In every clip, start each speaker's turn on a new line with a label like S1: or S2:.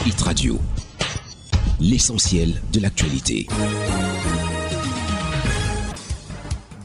S1: Hit Radio, l'essentiel de l'actualité.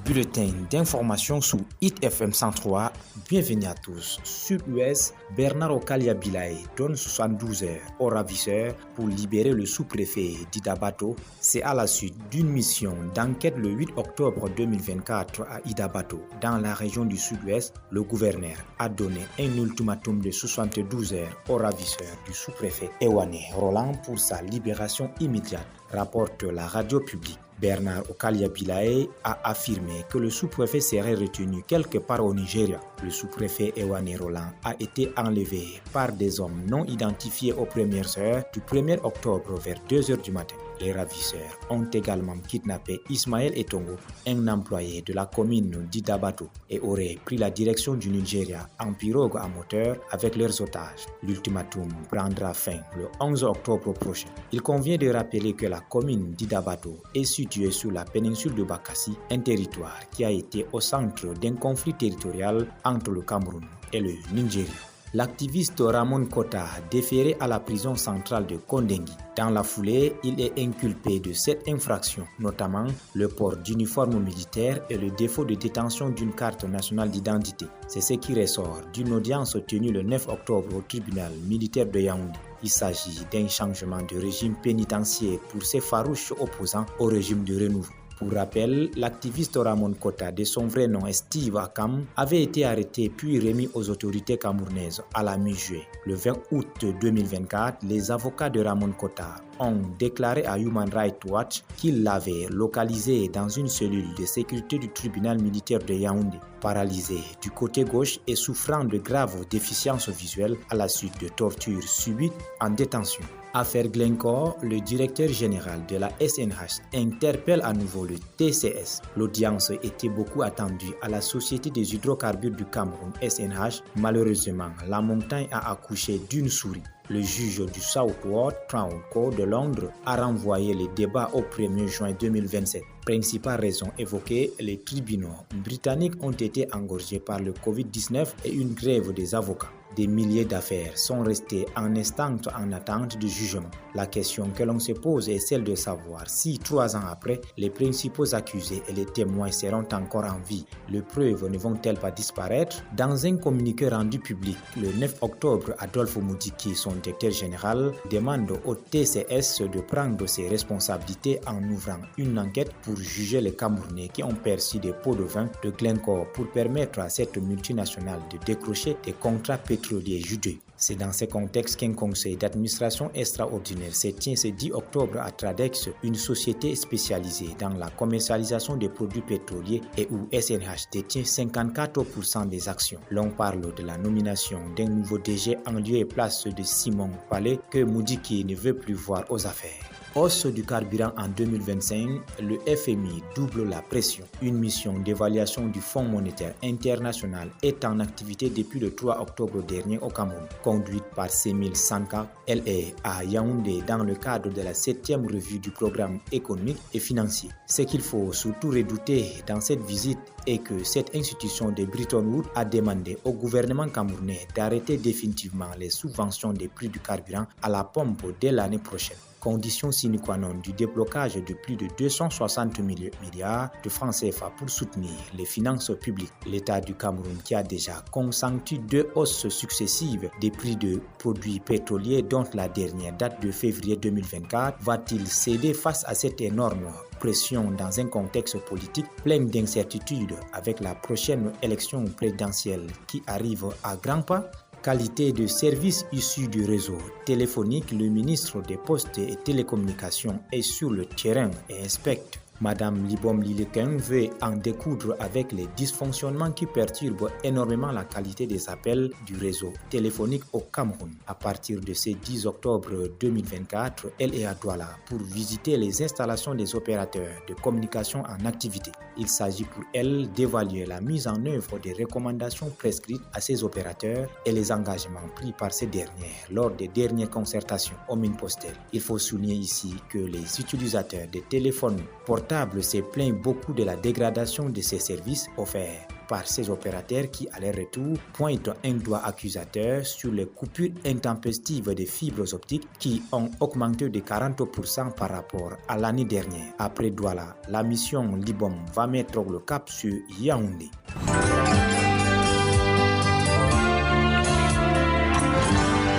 S2: Bulletin d'information sous Hit FM 103. Bienvenue à tous. Sud-Ouest, Bernard Okalia Bilaye donne 72 heures au ravisseur pour libérer le sous-préfet d'Idabato. C'est à la suite d'une mission d'enquête le 8 octobre 2024 à Idabato, dans la région du Sud-Ouest. Le gouverneur a donné un ultimatum de 72 heures au ravisseur du sous-préfet Ewane Roland pour sa libération immédiate, rapporte la radio publique. Bernard Okalia Bilaye a affirmé que le sous-préfet serait retenu quelque part au Nigeria. Le sous-préfet Ewane Roland a été enlevé par des hommes non identifiés aux premières heures du 1er octobre vers 2 heures du matin. Les ravisseurs ont également kidnappé Ismaël Etongo, un employé de la commune d'Idabato, et auraient pris la direction du Nigeria en pirogue à moteur avec leurs otages. L'ultimatum prendra fin le 11 octobre prochain. Il convient de rappeler que la commune d'Idabato est située sur la péninsule de Bakassi, un territoire qui a été au centre d'un conflit territorial entre le Cameroun et le Nigeria. L'activiste Ramon Kota déféré à la prison centrale de Kondengi. Dans la foulée, il est inculpé de 7 infractions, notamment le port d'uniforme militaire et le défaut de détention d'une carte nationale d'identité. C'est ce qui ressort d'une audience tenue le 9 octobre au tribunal militaire de Yaoundé. Il s'agit d'un changement de régime pénitentiaire pour ses farouches opposants au régime de renouveau. Pour rappel, l'activiste Ramon Kota, de son vrai nom Steve Akam, avait été arrêté puis remis aux autorités camerounaises à la mi-juillet. Le 20 août 2024, les avocats de Ramon Kota ont déclaré à Human Rights Watch qu'ils l'avaient localisé dans une cellule de sécurité du tribunal militaire de Yaoundé, paralysé du côté gauche et souffrant de graves déficiences visuelles à la suite de tortures subies en détention. Affaire Glencore, le directeur général de la SNH interpelle à nouveau le TCS. L'audience était beaucoup attendue à la Société des hydrocarbures du Cameroun, SNH. Malheureusement, la montagne a accouché d'une souris. Le juge du Southwark Crown Court de Londres a renvoyé les débats au 1er juin 2027. Principale raison évoquée, les tribunaux britanniques ont été engorgés par le Covid-19 et une grève des avocats. Des milliers d'affaires sont restées en instance en attente de jugement. La question que l'on se pose est celle de savoir si 3 ans après, les principaux accusés et les témoins seront encore en vie. Les preuves ne vont-elles pas disparaître? Dans un communiqué rendu public le 9 octobre, Adolphe Moudiki, son directeur général, demande au TCS de prendre ses responsabilités en ouvrant une enquête pour juger les Camerounais qui ont perçu des pots de vin de Glencore pour permettre à cette multinationale de décrocher des contrats pétroliers judicieux. C'est dans ce contexte qu'un conseil d'administration extraordinaire se tient ce 10 octobre à Tradex, une société spécialisée dans la commercialisation des produits pétroliers et où SNH détient 54% des actions. L'on parle de la nomination d'un nouveau DG en lieu et place de Simon Palais que Moudiki ne veut plus voir aux affaires. Hausse du carburant en 2025, le FMI double la pression. Une mission d'évaluation du Fonds monétaire international est en activité depuis le 3 octobre dernier au Cameroun. Conduite par Semil Sanka, elle est à Yaoundé dans le cadre de la 7e revue du programme économique et financier. Ce qu'il faut surtout redouter dans cette visite est que cette institution de Bretton Woods a demandé au gouvernement camerounais d'arrêter définitivement les subventions des prix du carburant à la pompe dès l'année prochaine. Condition sine qua non du déblocage de plus de 260 milliards de francs CFA pour soutenir les finances publiques. L'État du Cameroun, qui a déjà consenti 2 hausses successives des prix de produits pétroliers, dont la dernière date de février 2024, va-t-il céder face à cette énorme pression dans un contexte politique plein d'incertitudes avec la prochaine élection présidentielle qui arrive à grands pas? Qualité de service issu du réseau téléphonique, le ministre des Postes et Télécommunications est sur le terrain et inspecte. Madame Libom Lileken veut en découdre avec les dysfonctionnements qui perturbent énormément la qualité des appels du réseau téléphonique au Cameroun. À partir de ce 10 octobre 2024, elle est à Douala pour visiter les installations des opérateurs de communication en activité. Il s'agit pour elle d'évaluer la mise en œuvre des recommandations prescrites à ces opérateurs et les engagements pris par ces dernières lors des dernières concertations aux mines postales. Il faut souligner ici que les utilisateurs des téléphones portables se plaignent beaucoup de la dégradation de ces services offerts par ces opérateurs qui, à leur retour, pointent un doigt accusateur sur les coupures intempestives des fibres optiques qui ont augmenté de 40% par rapport à l'année dernière. Après Douala, la mission Libom va mettre le cap sur Yaoundé.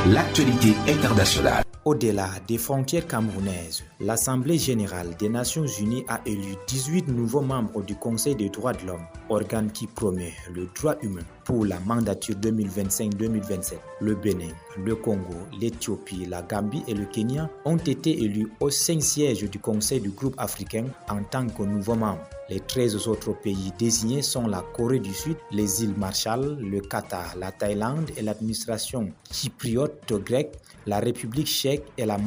S1: L'actualité internationale.
S2: Au-delà des frontières camerounaises, l'Assemblée générale des Nations unies a élu 18 nouveaux membres du Conseil des droits de l'homme, organe qui promeut le droit humain pour la mandature 2025-2027. Le Bénin, le Congo, l'Éthiopie, la Gambie et le Kenya ont été élus au 5 sièges du Conseil du groupe africain en tant que nouveaux membres. Les 13 autres pays désignés sont la Corée du Sud, les îles Marshall, le Qatar, la Thaïlande et l'administration chypriote grecque, la République tchèque et la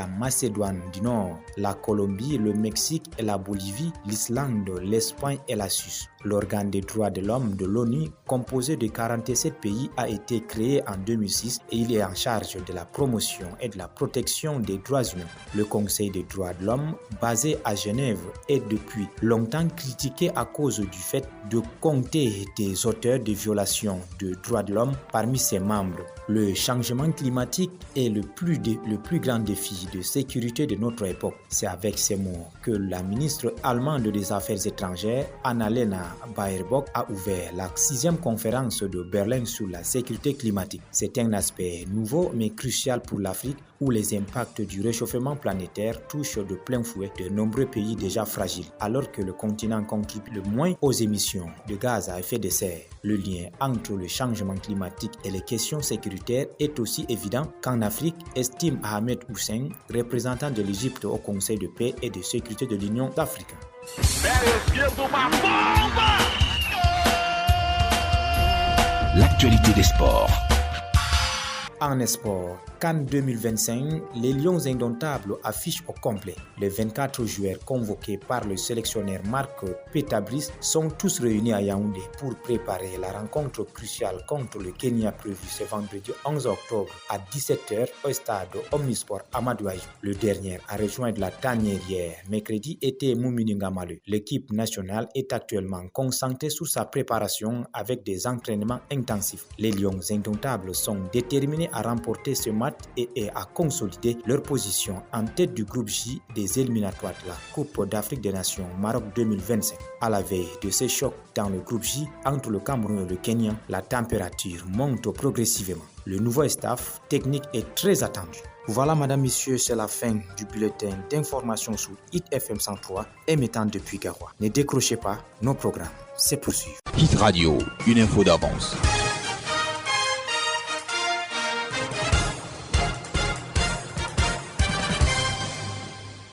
S2: Macédoine du Nord, la Colombie, le Mexique et la Bolivie, l'Islande, l'Espagne et la Suisse. L'organe des droits de l'homme de l'ONU, composé de 47 pays, a été créé en 2006 et il est en charge de la promotion et de la protection des droits humains. Le Conseil des droits de l'homme, basé à Genève, est depuis longtemps critiqué à cause du fait de compter des auteurs de violations de droits de l'homme parmi ses membres. Le changement climatique est le plus grand défi de sécurité de notre époque. C'est avec ces mots que la ministre allemande des Affaires étrangères, Annalena Baerbock, a ouvert la 6e conférence de Berlin sur la sécurité climatique. C'est un aspect nouveau mais crucial pour l'Afrique où les impacts du réchauffement planétaire touchent de plein fouet de nombreux pays déjà fragiles, alors que le continent contribue le moins aux émissions de gaz à effet de serre. Le lien entre le changement climatique et les questions sécuritaires est aussi évident qu'en Afrique, estime Ahmed Hussein, représentant de l'Égypte au Conseil de paix et de sécurité de l'Union africaine.
S1: L'actualité des sports.
S2: En sport, CAN 2025, les Lions indomptables affichent au complet. Les 24 joueurs convoqués par le sélectionneur Marc Pétabris sont tous réunis à Yaoundé pour préparer la rencontre cruciale contre le Kenya prévue ce vendredi 11 octobre à 17h au stade Omnisport Amadou Ahidjo. Le dernier à rejoindre la tanière hier, mercredi, était Moumini Ngamalu. L'équipe nationale est actuellement concentrée sur sa préparation avec des entraînements intensifs. Les Lions indomptables sont déterminés à remporter ce match et à consolider leur position en tête du groupe J des éliminatoires de la Coupe d'Afrique des Nations Maroc 2025. À la veille de ces chocs dans le groupe J entre le Cameroun et le Kenya, la température monte progressivement. Le nouveau staff technique est très attendu. Voilà, madame, messieurs, c'est la fin du bulletin d'information sur Hit FM 103 émettant depuis Garoua. Ne décrochez pas, nos programmes se poursuivent.
S1: Hit Radio, une info d'avance.